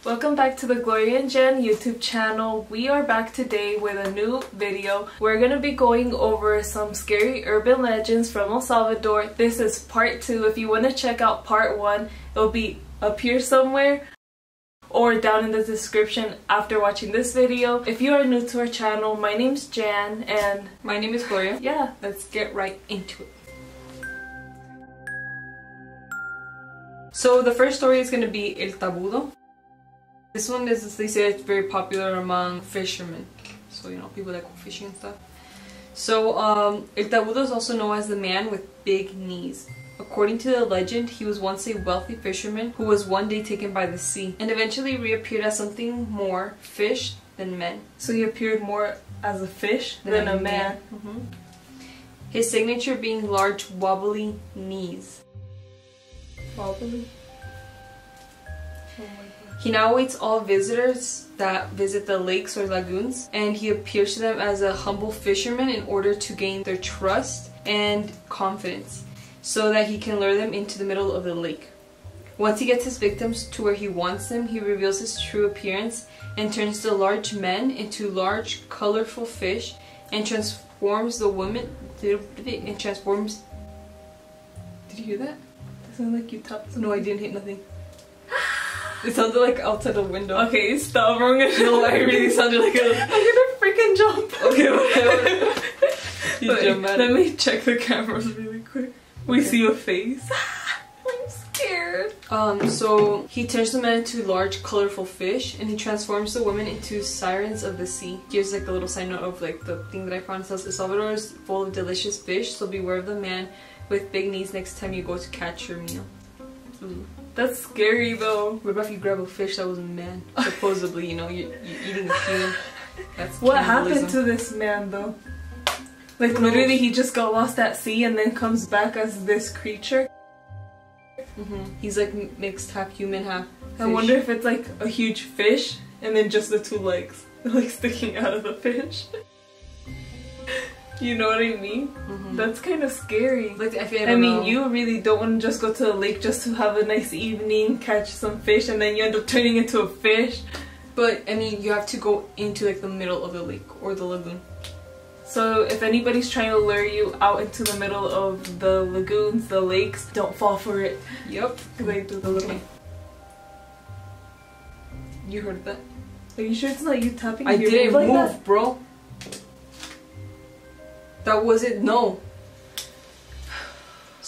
Welcome back to the Gloria and Jen YouTube channel. We are back today with a new video. We're going to be going over some scary urban legends from El Salvador. This is part 2. If you want to check out part 1, it'll be up here somewhere or down in the description after watching this video. If you are new to our channel, my name's Jan and my name is Gloria. Yeah, let's get right into it. So the first story is going to be El Tabudo. This one is, they say it's very popular among fishermen. So, you know, people that go fishing and stuff. So, El Tabudo is also known as the man with big knees. According to the legend, he was once a wealthy fisherman who was one day taken by the sea and eventually reappeared as something more fish than men. So he appeared more as a fish than a man. His signature being large wobbly knees. Wobbly? Oh my God. He now awaits all visitors that visit the lakes or lagoons, and he appears to them as a humble fisherman in order to gain their trust and confidence, so that he can lure them into the middle of the lake. Once he gets his victims to where he wants them, he reveals his true appearance and turns the large men into large, colorful fish and transforms the women. Did you hear that? It sounded like you tapped something. No, I didn't hit nothing. It sounded like outside the window. Okay, stop. I'm gonna. No, I really sounded like a. I'm gonna freaking jump. Okay, whatever. You jump at Let it. me check the cameras really quick. We see a face. I'm scared. So he turns the men into large, colorful fish, and he transforms the women into sirens of the sea. Here's like a little side note of like the thing that I found. It says El Salvador is full of delicious fish, so beware of the man with big knees next time you go to catch your meal. Ooh. That's scary though. What about if you grab a fish that was a man? Supposedly, you know, you're eating a human. That's what cannibalism. happened to this man though? Like literally he just got lost at sea and then comes back as this creature. He's like mixed, half human, half fish. I wonder if it's like a huge fish and then just the two legs like sticking out of the fish. You know what I mean? That's kind of scary. Like, I mean, you really don't want to just go to the lake just to have a nice evening, catch some fish, and then you end up turning into a fish. But, I mean, you have to go into like the middle of the lake or the lagoon. So if anybody's trying to lure you out into the middle of the lagoons, the lakes, don't fall for it. Yep. Because I do the little... You heard that? Are you sure it's not you tapping? I didn't move, that? bro. That wasn't, no.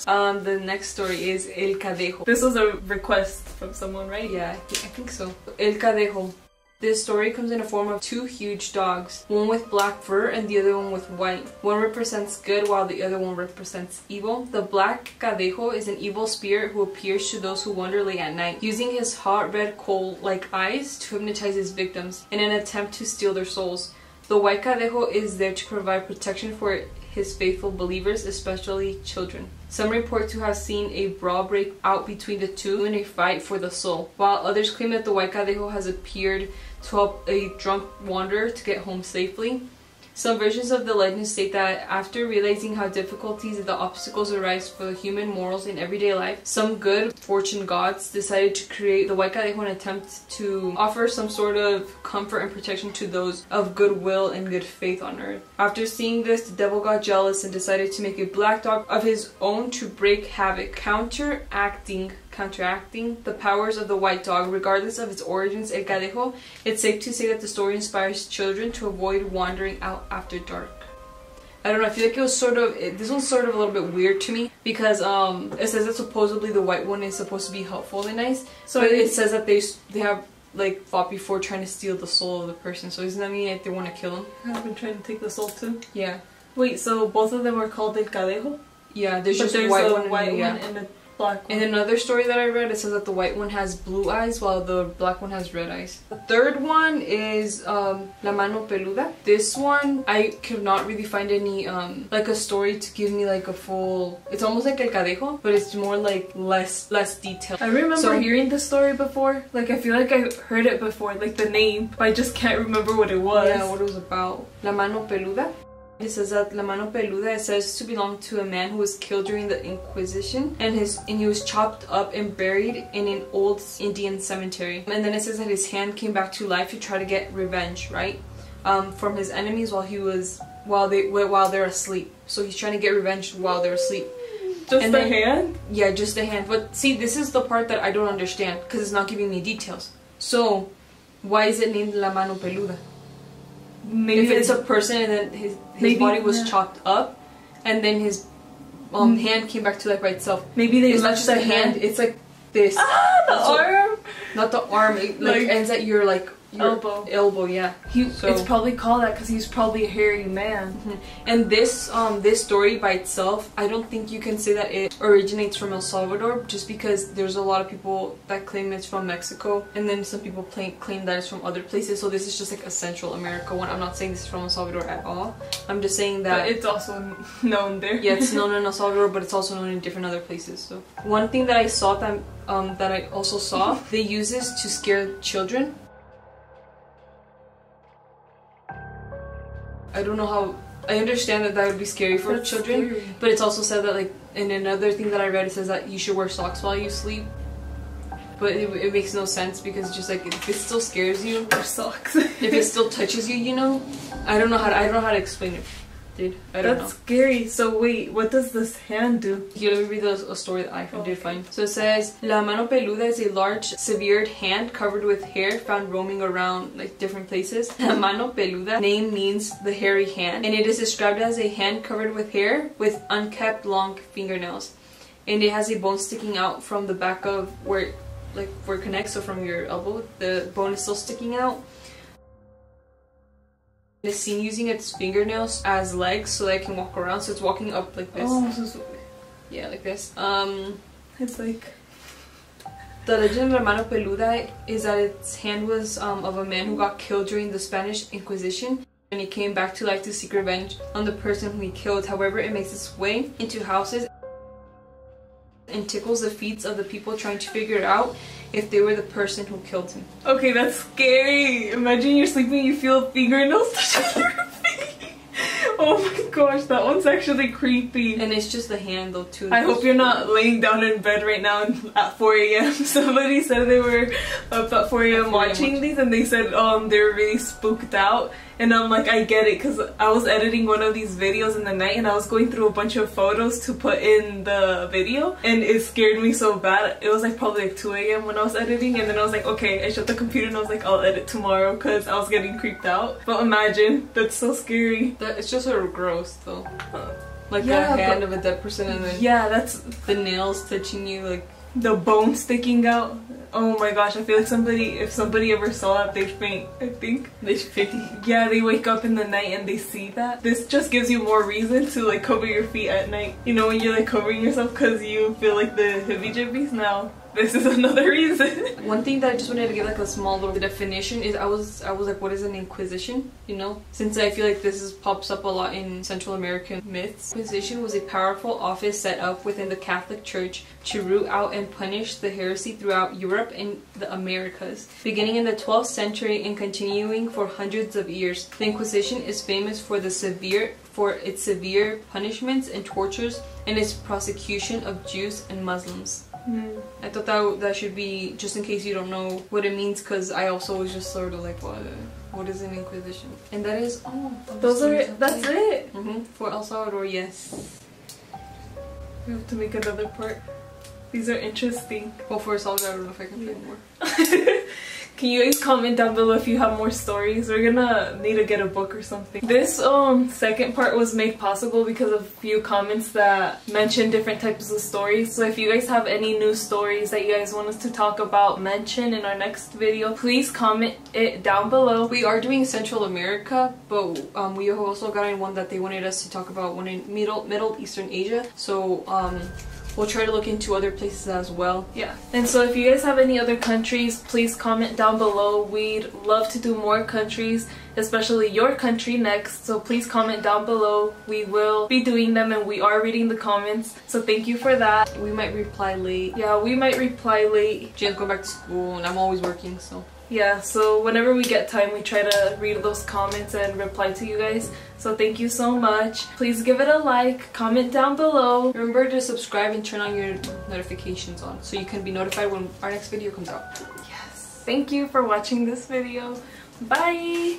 The next story is El Cadejo. This was a request from someone, right? Yeah, I think so. El Cadejo. This story comes in the form of two huge dogs, one with black fur and the other one with white. One represents good while the other one represents evil. The black Cadejo is an evil spirit who appears to those who wander late at night, using his hot red coal-like eyes to hypnotize his victims in an attempt to steal their souls. The white Cadejo is there to provide protection for his faithful believers, especially children. Some report to have seen a brawl break out between the two in a fight for the soul, while others claim that the white Cadejo has appeared to help a drunk wanderer to get home safely. Some versions of the legend state that after realizing how difficulties and the obstacles arise for the human morals in everyday life, some good fortune gods decided to create the white Cadejo in an attempt to offer some sort of comfort and protection to those of goodwill and good faith on earth. After seeing this, the devil got jealous and decided to make a black dog of his own to break havoc, counteracting the powers of the white dog. Regardless of its origins, El Cadejo, it's safe to say that the story inspires children to avoid wandering out after dark. I don't know, I feel like it was sort of, this one's sort of a little bit weird to me because it says that supposedly the white one is supposed to be helpful and nice, so it says that they have like fought before trying to steal the soul of the person, so doesn't that mean like they want to kill him? I've been trying to take the soul too. Yeah. Wait, so both of them are called El Cadejo? Yeah, there's just a white one and a black one. In another story that I read, it says that the white one has blue eyes while the black one has red eyes. The third one is La Mano Peluda. This one, I could not really find any like a story to give me like a full... It's almost like El Cadejo, but it's more like less detailed. I remember hearing the story before. Like I feel like I heard it before, like the name, but I just can't remember what it was. Yeah, what it was about. La Mano Peluda. It says that La Mano Peluda is says to belong to a man who was killed during the Inquisition, and he was chopped up and buried in an old Indian cemetery. And then it says that his hand came back to life to try to get revenge, right, from his enemies while they're asleep. So he's trying to get revenge while they're asleep. Just the hand? Yeah, just the hand. But see, this is the part that I don't understand because it's not giving me details. So why is it named La Mano Peluda? Maybe if it's a person and then his body was chopped up and then his hand came back to life by itself. Maybe it's not just a hand, it's like this. Ah, the arm? Not the arm, it like ends at your elbow, yeah. It's probably called that because he's probably a hairy man. And this story by itself, I don't think you can say that it originates from El Salvador, just because there's a lot of people that claim it's from Mexico, and then some people claim that it's from other places. So this is just like a Central America one. I'm not saying this is from El Salvador at all. I'm just saying that but it's also known there. Yeah, it's known in El Salvador, but it's also known in different other places. So one thing that I saw that I also saw, they use this to scare children. I don't know how. I understand that would be scary for children, scary. But it's also said that, like, in another thing that I read, it says that you should wear socks while you sleep. But it makes no sense because it's just like, if it still scares you, wear socks. If it still touches you, you know, I don't know how to explain it. Dude, I don't know. That's scary. So wait, what does this hand do? Here, let me read a story that I did find. So it says, La Mano Peluda is a large, severed hand covered with hair found roaming around like different places. La Mano Peluda name means the hairy hand, and it is described as a hand covered with hair with unkept long fingernails. And it has a bone sticking out from the back of where it connects, so from your elbow, the bone is still sticking out. Is seen using its fingernails as legs so that it can walk around, so it's walking up like this. Oh, yeah, like this. It's like... The legend of La Mano Peluda is that its hand was of a man who got killed during the Spanish Inquisition, and he came back to life to seek revenge on the person who he killed. However, it makes its way into houses and tickles the feet of the people trying to figure out if they were the person who killed him. Okay, that's scary. Imagine you're sleeping, you feel fingernails touching your feet. Oh my gosh, that one's actually creepy. And it's just the hand though too. I hope you're not laying down in bed right now at 4 a.m. Somebody said they were up at 4 a.m. watching these, and they said they were really spooked out. And I'm like, I get it, because I was editing one of these videos in the night and I was going through a bunch of photos to put in the video, and it scared me so bad. It was like probably like 2 a.m. when I was editing, and then I was like, okay, I shut the computer and I was like, I'll edit tomorrow, because I was getting creeped out. But imagine, that's so scary. It's just sort of gross though. Like a hand of a dead person, and then that's the nails touching you, like the bone sticking out. Oh my gosh, I feel like if somebody ever saw it, they'd faint, I think. They'd faint. Yeah, they wake up in the night and they see that. This just gives you more reason to like cover your feet at night. You know, when you're like covering yourself because you feel like the heebie-jeebies. Now, this is another reason. One thing that I just wanted to give like a small little definition is I was like, what is an inquisition? You know, since I feel like this pops up a lot in Central American myths. Inquisition was a powerful office set up within the Catholic Church to root out and punish the heresy throughout Europe and the Americas. Beginning in the 12th century and continuing for hundreds of years, the Inquisition is famous for its severe punishments and tortures and its prosecution of Jews and Muslims. I thought that should be, just in case you don't know what it means, because I also was just sort of like, what is an inquisition? And that is that's it. For El Salvador, yes. We have to make another part. These are interesting. Well, for El Salvador, I don't know if I can find more. Can you guys comment down below if you have more stories? We're gonna need to get a book or something. This second part was made possible because of a few comments that mentioned different types of stories. So if you guys have any new stories that you guys want us to talk about, mention in our next video, please comment it down below. We are doing Central America, but we have also gotten one that they wanted us to talk about, one in Middle Eastern Asia. So we'll try to look into other places as well. Yeah. And so if you guys have any other countries, please comment down below. We'd love to do more countries especially your country next. So please comment down below. We will be doing them and we are reading the comments. So thank you for that. We might reply late. Yeah, we might reply late. Jen's going back to school and I'm always working, so. Yeah, so whenever we get time, we try to read those comments and reply to you guys. So thank you so much. Please give it a like, comment down below. Remember to subscribe and turn on your notifications on so you can be notified when our next video comes out. Yes. Thank you for watching this video. Bye!